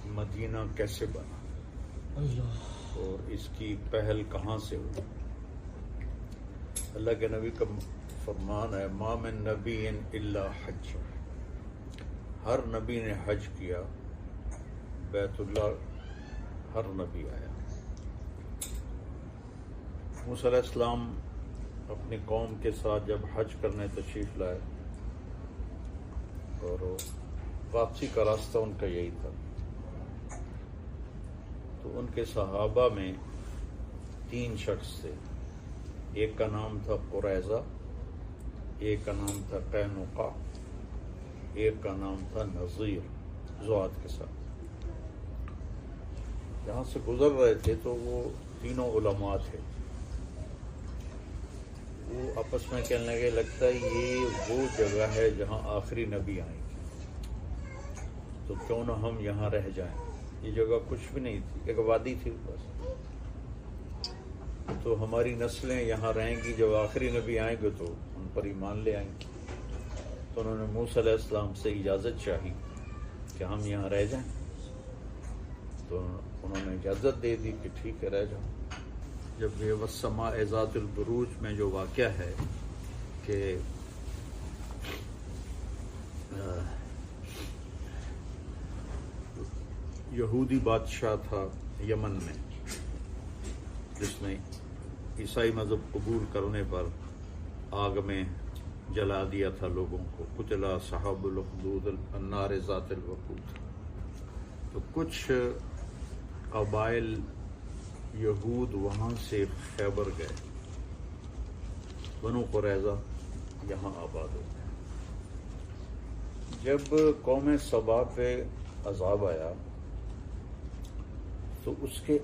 مدینہ کیسے بنا اور اس کی پہل کہاں سے ہوئی؟ اللہ کے نبی کا فرمان ہے ما من نبی الا حج، ہر نبی نے حج کیا، بیت اللہ ہر نبی آیا۔ موسیٰ علیہ السلام اپنی قوم کے ساتھ جب حج کرنے تشریف لائے اور واپسی کا راستہ ان کا یہی تھا، تو ان کے صحابہ میں 3 شخص تھے، ایک کا نام تھا قریظہ، ایک کا نام تھا قینقاع، ایک کا نام تھا نذیر، ذوات کے ساتھ جہاں سے گزر رہے تھے تو وہ تینوں علماء تھے۔ وہ آپس میں کہنے لگے لگتا ہے یہ وہ جگہ ہے جہاں آخری نبی آئیں گے، تو کیوں نہ ہم یہاں رہ جائیں۔ یہ جگہ کچھ بھی نہیں تھی، ایک وادی تھی بس، تو ہماری نسلیں یہاں رہیں گی، جب آخری نبی آئیں گے تو ان پر ایمان لے آئیں گے۔ تو انہوں نے موسیٰ علیہ السلام سے اجازت چاہی کہ ہم یہاں رہ جائیں، تو انہوں نے اجازت دے دی کہ ٹھیک ہے رہ جاؤ۔ جب یہ والسماء ذات البروج میں جو واقعہ ہے کہ یہودی بادشاہ تھا یمن میں، جس نے عیسائی مذہب قبول کرنے پر آگ میں جلا دیا تھا لوگوں کو، قتل اصحاب الاخدود النار ذات الوقود۔ تو کچھ قبائل یہود وہاں سے خیبر گئے، بنو قریظہ یہاں آباد ہو گئے۔ جب قوم سبا پہ عذاب آیا تو اس کے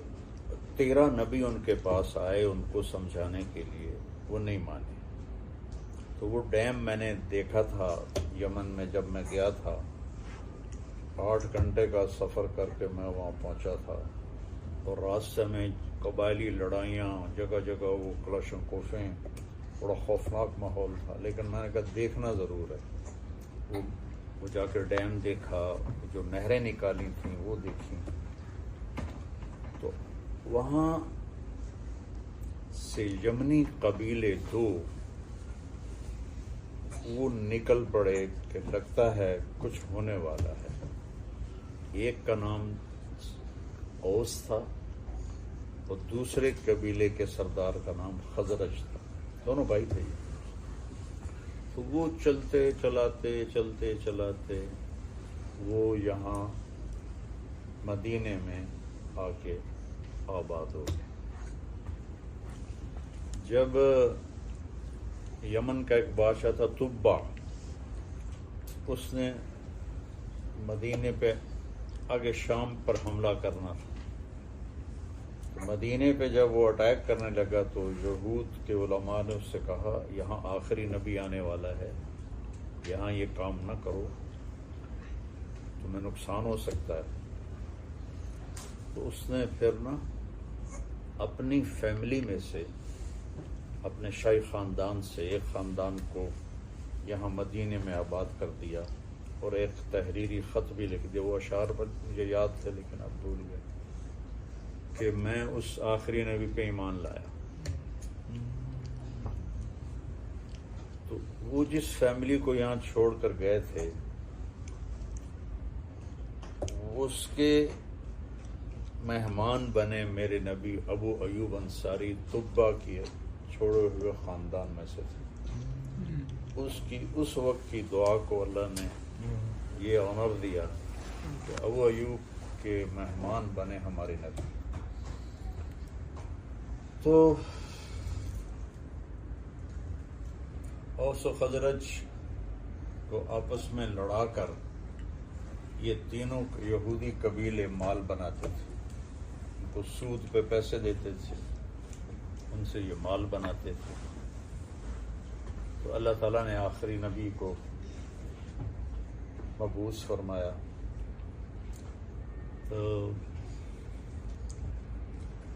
13 نبی ان کے پاس آئے ان کو سمجھانے کے لیے، وہ نہیں مانے۔ تو وہ ڈیم میں نے دیکھا تھا یمن میں، جب میں گیا تھا 8 گھنٹے کا سفر کر کے میں وہاں پہنچا تھا، اور راستے میں قبائلی لڑائیاں، جگہ جگہ وہ کلاشن کوفیں، بڑا خوفناک ماحول تھا، لیکن میں نے کہا دیکھنا ضرور ہے۔ وہ جا کے ڈیم دیکھا، جو نہریں نکالی تھیں وہ دیکھی، تو وہاں سے یمنی قبیلے 2 وہ نکل پڑے کہ لگتا ہے کچھ ہونے والا ہے۔ ایک کا نام اوس تھا اور دوسرے قبیلے کے سردار کا نام خزرج تھا، دونوں بھائی تھے۔ تو وہ چلتے چلاتے وہ یہاں مدینے میں آ کے آباد ہو گئے۔ جب یمن کا ایک بادشاہ تھا تبع، اس نے مدینے پہ آگے شام پر حملہ کرنا تھا، مدینے پہ جب وہ اٹیک کرنے لگا تو یہود کے علماء نے اس سے کہا یہاں آخری نبی آنے والا ہے، یہاں یہ کام نہ کرو، تمہیں نقصان ہو سکتا ہے۔ تو اس نے پھر نا اپنی فیملی میں سے، اپنے شاہی خاندان سے ایک خاندان کو یہاں مدینے میں آباد کر دیا، اور ایک تحریری خط بھی لکھ دیا، وہ اشعار پر مجھے یاد تھے لیکن اب بھول گئے، کہ میں اس آخری نبی پہ ایمان لایا۔ تو وہ جس فیملی کو یہاں چھوڑ کر گئے تھے، اس کے مہمان بنے میرے نبی ابو ایوب انصاری، طبہ کی چھوڑے ہوئے خاندان میں سے تھے۔ اس وقت کی دعا کو اللہ نے یہ آنر دیا کہ ابو ایوب کے مہمان بنے ہمارے نبی۔ تو اوس و خزرج کو آپس میں لڑا کر یہ تینوں یہودی قبیلے مال بناتے تھے، ان کو سود پہ پیسے دیتے تھے، ان سے یہ مال بناتے تھے۔ تو اللہ تعالیٰ نے آخری نبی کو مبعوث فرمایا، تو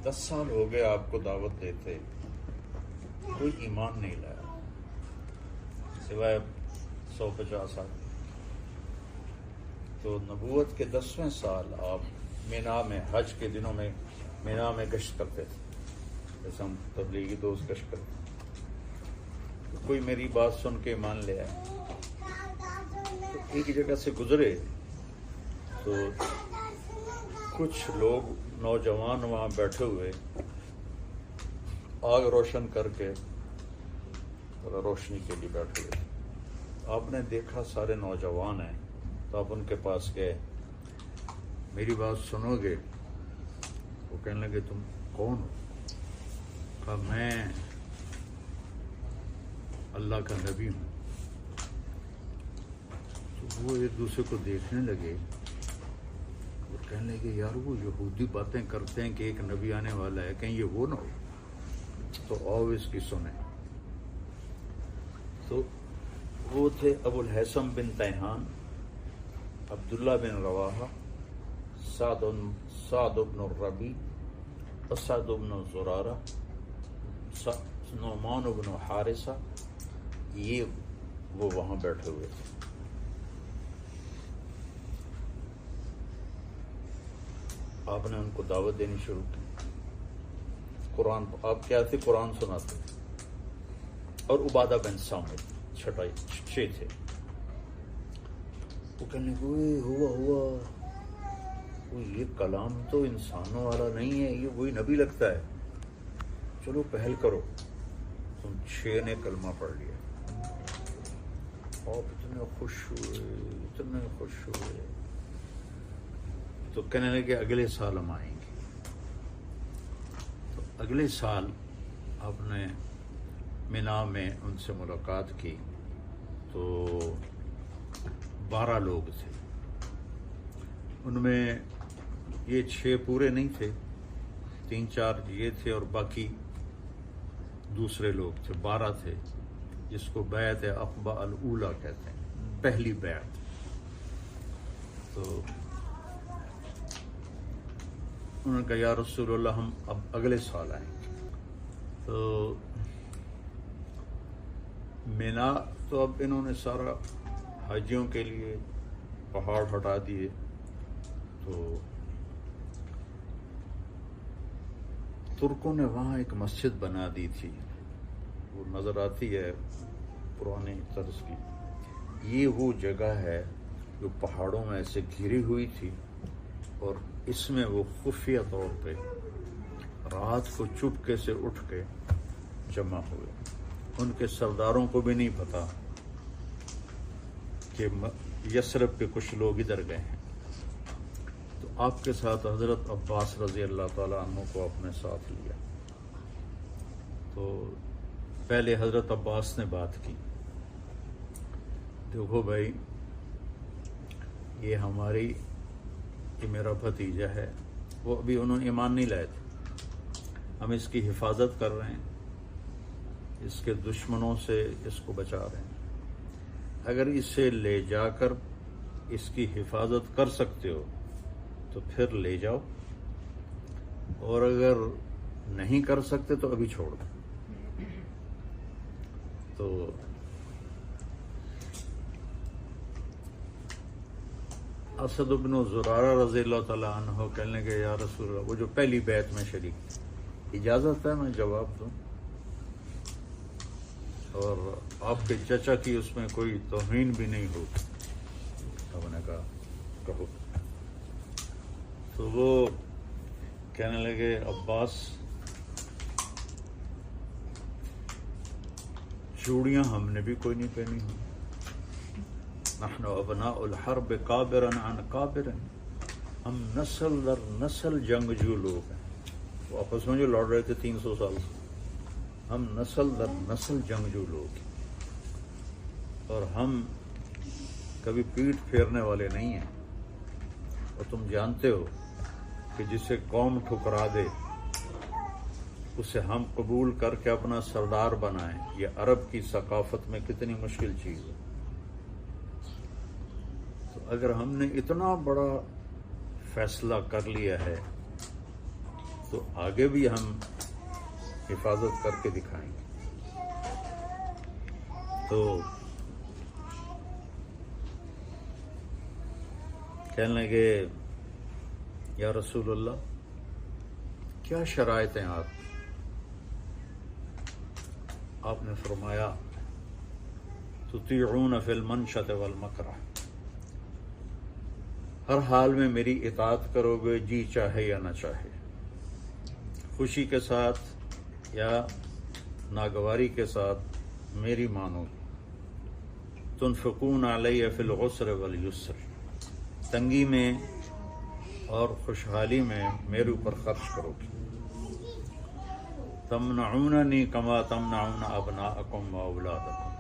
10 سال ہو گئے آپ کو دعوت دیتے، کوئی ایمان نہیں لایا سوائے 150 آدمی۔ تو نبوت کے 10ویں سال آپ مینا میں حج کے دنوں میں مینا میں گشت کرتے تھے، جیسے ہم تبلیغی دوست گشت کرتے ہیں۔ تو کوئی میری بات سن کے مان لے آئے، تو ایک جگہ سے گزرے تو کچھ لوگ نوجوان وہاں بیٹھے ہوئے آگ روشن کر کے روشنی کے لیے بیٹھے ہوئے۔ آپ نے دیکھا سارے نوجوان ہیں، تو آپ ان کے پاس گئے، میری بات سنو گے؟ وہ کہنے لگے تم کون ہو؟ کہا میں اللہ کا نبی ہوں۔ تو وہ ایک دوسرے کو دیکھنے لگے اور کہنے لگے یار وہ یہودی باتیں کرتے ہیں کہ ایک نبی آنے والا ہے، کہیں یہ وہ نہ ہو؟ تو آؤ اس کی سنیں۔ تو وہ تھے ابو الحسن بن تیہان، عبداللہ بن رواحہ، سعد بن الربیع، اسد بن زرارہ، نعمان بن حارثہ، یہ وہ وہاں بیٹھے ہوئے تھے۔ آپ نے ان کو دعوت دینی شروع کی۔ قرآن آپ کیا تھے؟ قرآن سناتے تھے۔ اور عبادہ بن صامت چھٹے تھے۔ وہ کہنے لگے ہوا یہ کلام تو انسانوں والا نہیں ہے، یہ وہی نبی لگتا ہے، چلو پہل کرو۔ تم 6 نے کلمہ پڑھ لیا، آپ اتنے خوش ہوئے تو کہنے لگے اگلے سال ہم آئیں گے۔ تو اگلے سال آپ نے مینا میں ان سے ملاقات کی تو 12 لوگ تھے، ان میں یہ 6 پورے نہیں تھے، 3-4 یہ تھے اور باقی دوسرے لوگ تھے، 12 تھے، جس کو بیعت عقبہ الاولیٰ کہتے ہیں، پہلی بیعت۔ تو انہوں نے کہا یا رسول اللہ ہم اب اگلے سال آئیں گے۔ تو مینا تو اب انہوں نے سارا حاجیوں کے لیے پہاڑ ہٹا دیے، تو ترکوں نے وہاں ایک مسجد بنا دی تھی، وہ نظر آتی ہے پرانے طرز کی۔ یہ وہ جگہ ہے جو پہاڑوں میں ایسے گھری ہوئی تھی، اور اس میں وہ خفیہ طور پہ رات کو چپکے سے اٹھ کے جمع ہوئے۔ ان کے سرداروں کو بھی نہیں پتا کہ یثرب کے کچھ لوگ ادھر گئے ہیں۔ تو آپ کے ساتھ حضرت عباس رضی اللہ تعالیٰ عنہ کو اپنے ساتھ لیا۔ تو پہلے حضرت عباس نے بات کی، دیکھو بھائی یہ میرا بھتیجا ہے، وہ ابھی انہوں نے ایمان نہیں لائے تھے، ہم اس کی حفاظت کر رہے ہیں، اس کے دشمنوں سے اس کو بچا رہے ہیں، اگر اسے لے جا کر اس کی حفاظت کر سکتے ہو تو پھر لے جاؤ، اور اگر نہیں کر سکتے تو ابھی چھوڑ دو۔ تو اسد بن زرارہ رضی اللہ تعالیٰ عنہ کہنے لگے یا رسول اللہ، وہ جو پہلی بیعت میں شریک تھے، اجازت ہے میں جواب دوں؟ اور آپ کے چچا کی اس میں کوئی توہین بھی نہیں ہو؟ انہوں نے کہا کہو۔ تو وہ کہنے لگے عباس چوڑیاں ہم نے بھی کوئی نہیں پہنی ہوئی، نحن ابناء الحرب کابرا عن کابر، ہم نسل در نسل جنگجو لوگ ہیں۔ وہ آپس میں جو لڑ رہے تھے 300 سال سے، ہم نسل در نسل جنگجو لوگ ہیں، اور ہم کبھی پیٹھ پھیرنے والے نہیں ہیں۔ اور تم جانتے ہو کہ جسے قوم ٹھکرا دے اسے ہم قبول کر کے اپنا سردار بنائیں، یہ عرب کی ثقافت میں کتنی مشکل چیز ہے۔ تو اگر ہم نے اتنا بڑا فیصلہ کر لیا ہے تو آگے بھی ہم حفاظت کر کے دکھائیں گے۔ تو کہنے لگے یا رسول اللہ کیا شرائط ہیں آپ نے فرمایا تطیعون فی المنشط والمکرہ، ہر حال میں میری اطاعت کرو گے، جی چاہے یا نہ چاہے، خوشی کے ساتھ یا ناگواری کے ساتھ میری مانو گے، تنفقون علی فی العسر والیسر، تنگی میں اور خوشحالی میں میرے اوپر خرچ کرو گے، تمنعوننی کما تمنعون ابناءکم و اولادکم،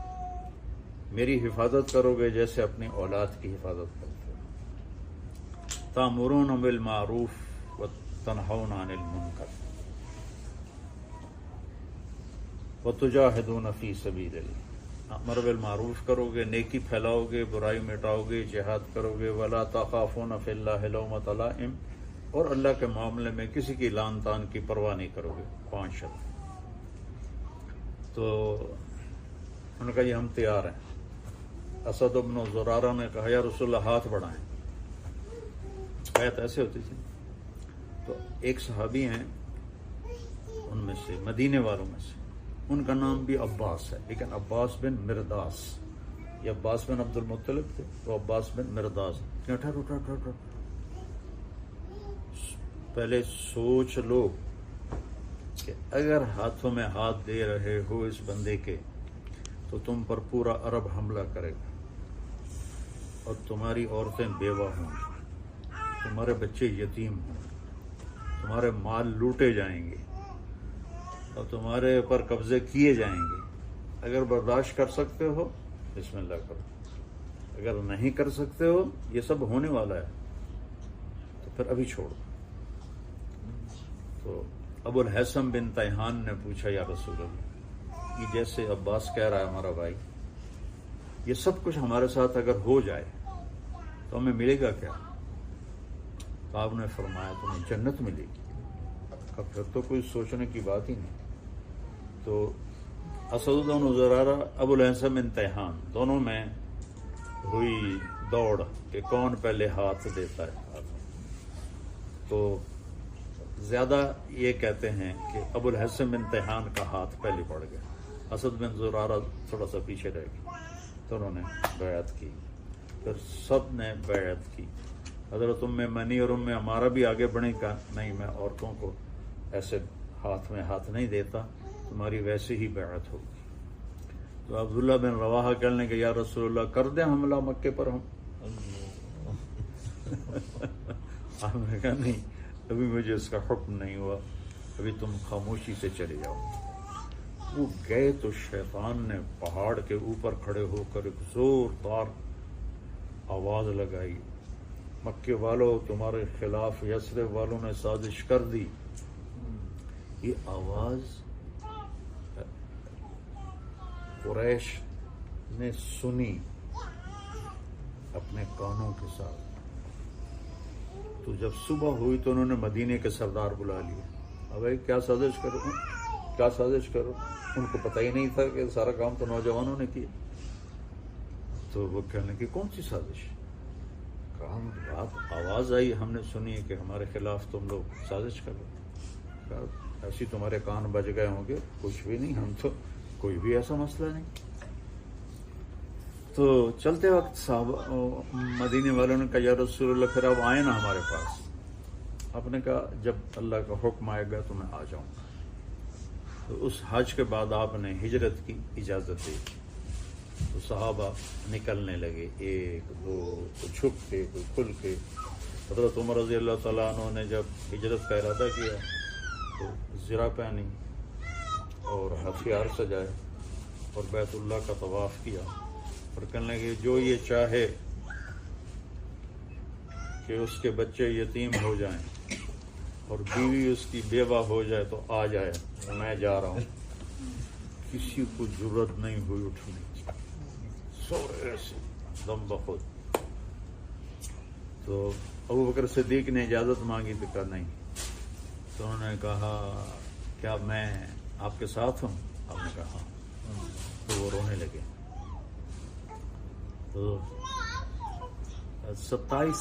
میری حفاظت کرو گے جیسے اپنی اولاد کی حفاظت کرتے ہو، تأمرون بالمعروف وتنہون عن المنکر وتجاہدون فی سبیل اللہ، امر بالمعروف کرو گے، نیکی پھیلاؤ گے، برائی مٹاؤ گے، جہاد کرو گے، ولا تخافون فی اللہ لومۃ لائم، اور اللہ کے معاملے میں کسی کی لان تان کی پرواہ نہیں کرو گے، 5 شرط۔ تو انہوں نے کہا یہ ہم تیار ہیں۔ اسد بن زرارہ نے کہا یا رسول اللہ ہاتھ بڑھائیں، بیعت ایسے ہوتی تھی۔ تو ایک صحابی ہیں ان میں سے، مدینے والوں میں سے، ان کا نام بھی عباس ہے، لیکن عباس بن مرداس، یہ عباس بن عبد المطلب تھے، تو عباس بن مرداس۔ ٹھہر، پہلے سوچ لو کہ اگر ہاتھوں میں ہاتھ دے رہے ہو اس بندے کے تو تم پر پورا عرب حملہ کرے گا، اور تمہاری عورتیں بیوہ ہوں گی، تمہارے بچے یتیم ہوں گے، تمہارے مال لوٹے جائیں گے، اور تمہارے اوپر قبضے کیے جائیں گے۔ اگر برداشت کر سکتے ہو بسم اللہ کرو، اگر نہیں کر سکتے ہو یہ سب ہونے والا ہے تو پھر ابھی چھوڑ دو۔ تو ابو الحسن بن تیہان نے پوچھا یا رسول اللہ، یہ جیسے عباس کہہ رہا ہے ہمارا بھائی، یہ سب کچھ ہمارے ساتھ اگر ہو جائے تو ہمیں ملے گا کیا؟ تو آپ نے فرمایا تمہیں جنت ملے گی۔ اب پھر تو کوئی سوچنے کی بات ہی نہیں۔ تو اسد بن زرارہ، ابو الحسن بن تیہان، دونوں میں ہوئی دوڑ کہ کون پہلے ہاتھ دیتا ہے۔ تو زیادہ یہ کہتے ہیں کہ ابو الحسن بن تیہان کا ہاتھ پہلے پڑ گیا، اسد بن زرارہ تھوڑا سا پیچھے رہ گیا، تو انہوں نے بیعت کی، پھر سب نے بیعت کی۔ حضرت ام منی اور ام عمارہ بھی آگے بڑھیں، کا نہیں میں عورتوں کو ایسے ہاتھ میں ہاتھ نہیں دیتا، تمہاری ویسے ہی بیعت ہوگی۔ تو عبداللہ بن رواحہ کہنے کہ یا رسول اللہ کر دیں حملہ مکے پر ہم؟ آپ نے کہا نہیں، ابھی مجھے اس کا حکم نہیں ہوا، ابھی تم خاموشی سے چلے جاؤ۔ وہ گئے تو شیطان نے پہاڑ کے اوپر کھڑے ہو کر ایک زوردار آواز لگائی، مکے والوں تمہارے خلاف یثرب والوں نے سازش کر دی۔ یہ آواز قریش نے سنی اپنے کانوں کے ساتھ۔ تو جب صبح ہوئی تو انہوں نے مدینے کے سردار بلا لیے، اب کیا سازش کرو، کیا سازش کرو؟ ان کو پتہ ہی نہیں تھا کہ سارا کام تو نوجوانوں نے کیا۔ تو وہ کہنے کی کون سی سازش؟ کہا بات آواز آئی، ہم نے سنی کہ ہمارے خلاف تم لوگ سازش کر رہے، ایسی تمہارے کان بج گئے ہوں گے، کچھ بھی نہیں، ہم تو کوئی بھی ایسا مسئلہ نہیں۔ تو چلتے وقت صاحب مدینے والوں نے کہا یا رسول اللہ پھر آپ آئیں نا ہمارے پاس۔ آپ نے کہا جب اللہ کا حکم آئے گا تو میں آ جاؤں گا۔ تو اس حج کے بعد آپ نے ہجرت کی اجازت دی، تو صحابہ نکلنے لگے، ایک دو، کوئی چھپ کے کوئی کھل کے۔ حضرت عمر رضی اللہ تعالیٰ عنہ نے جب ہجرت کا ارادہ کیا تو زرہ پہنی اور ہتھیار سجائے اور بیت اللہ کا طواف کیا، اور کہنے لگے جو یہ چاہے کہ اس کے بچے یتیم ہو جائیں اور بیوی اس کی بیوہ ہو جائے تو آ جائے، میں جا رہا ہوں۔ کسی کو جرت نہیں ہوئی اٹھنے کی، سورے سے دم بخود۔ تو ابو بکر صدیق نے اجازت مانگی تو کہا نہیں۔ تو انہوں نے کہا کیا میں آپ کے ساتھ ہوں؟ آپ نے کہا ہاں۔ تو وہ رونے لگے۔ تو 27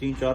3-4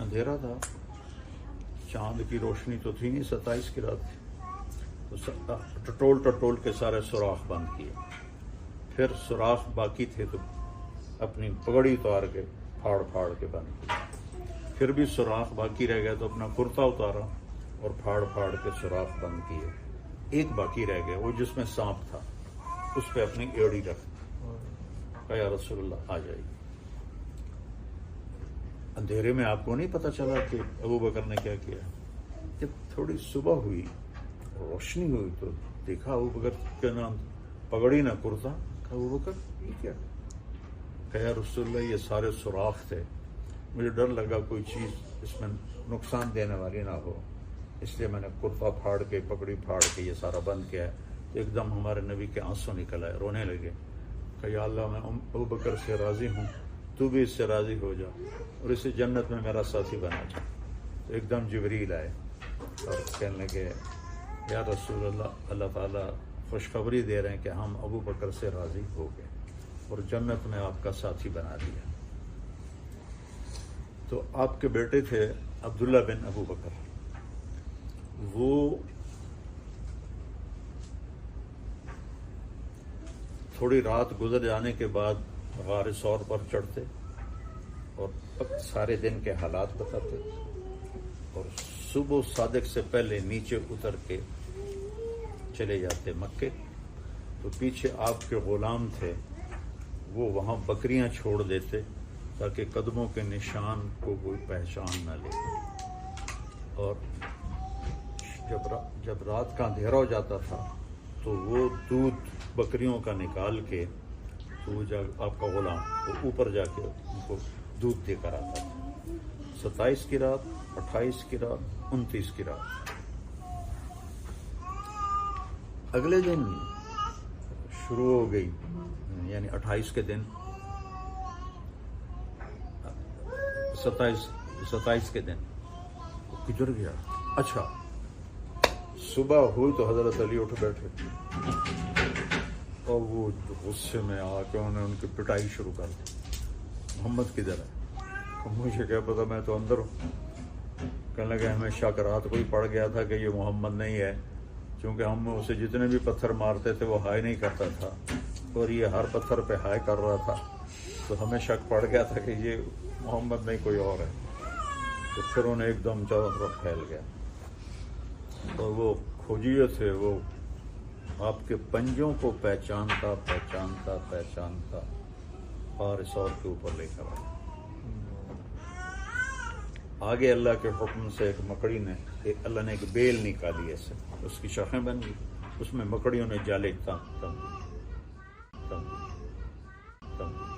اندھیرا تھا، چاند کی روشنی تو تھی نہیں، 27 کی رات تھی، تو ٹٹول کے سارے سوراخ بند کیے. پھر سوراخ باقی تھے تو اپنی پگڑی اتار کے پھاڑ کے بند کیا. پھر بھی سوراخ باقی رہ گیا تو اپنا کرتا اتارا اور پھاڑ کے سوراخ بند کیے. ایک باقی رہ گیا، وہ جس میں سانپ تھا، اس پہ اپنی ایڑی رکھ. کہا یا رسول اللہ آ جائیے. اندھیرے میں آپ کو نہیں پتا چلا کہ ابو بکر نے کیا کیا. جب تھوڑی صبح ہوئی، روشنی ہوئی تو دیکھا ابو بکر کے نام پگڑی نہ کرتا. کہا ابو بکر یہ کیا؟ کہا یا رسول اللہ یہ سارے سوراخ تھے، مجھے ڈر لگا کوئی چیز اس میں نقصان دینے والی نہ ہو، اس لیے میں نے کرتا پھاڑ کے پگڑی پھاڑ کے یہ سارا بند کیا ہے. تو ایک دم ہمارے نبی کے آنسو نکل آئے، رونے لگے. کہ یا اللہ میں ابو بکر سے راضی ہوں، تو بھی اس سے راضی ہو جا اور اسے جنت میں میرا ساتھی بنا جا. تو ایک دم جبریل آئے اور کہنے لگے یا رسول اللہ، اللہ تعالیٰ خوشخبری دے رہے ہیں کہ ہم ابو بکر سے راضی ہو گئے اور جنت میں آپ کا ساتھی بنا دیا. تو آپ کے بیٹے تھے عبداللہ بن ابو بکر، وہ تھوڑی رات گزر جانے کے بعد غار ثور پر چڑھتے اور سارے دن کے حالات بتاتے اور صبح صادق سے پہلے نیچے اتر کے چلے جاتے مکے. تو پیچھے آپ کے غلام تھے، وہ وہاں بکریاں چھوڑ دیتے تاکہ قدموں کے نشان کو کوئی پہچان نہ لے. اور جب رات کا اندھیرا ہو جاتا تھا تو وہ دودھ بکریوں کا نکال کے تو وہ آپ کا غلام وہ اوپر جا کے ان کو دودھ دے کر آتا تھا. 27 کی رات، 28 کی رات، 29 کی رات. اگلے دن شروع ہو گئی، یعنی 28 کے دن، 27 کے دن گزر گیا. اچھا صبح ہوئی تو حضرت علی اٹھ بیٹھے اور وہ غصے میں آ کے انہوں نے ان کی پٹائی شروع کر دی. محمد کدھر ہے؟ مجھے کیا پتا، میں تو اندر ہوں. کہنے لگے ہمیں شک رات کو ہی پڑ گیا تھا کہ یہ محمد نہیں ہے، کیونکہ ہم اسے جتنے بھی پتھر مارتے تھے وہ ہائے نہیں کرتا تھا اور یہ ہر پتھر پہ ہائے کر رہا تھا، تو ہمیں شک پڑ گیا تھا کہ یہ محمد نہیں کوئی اور ہے. تو پھر انہیں ایک دم چاروں طرف پھیل گیا اور وہ کھوجیے تھے، وہ آپ کے پنجوں کو پہچانتا فارس اور کے اوپر لے کر آیا. آگے اللہ کے حکم سے ایک مکڑی نے اللہ نے ایک بیل نکالی، ایسے اس کی شاخیں بن گئی، اس میں مکڑیوں نے جالے تن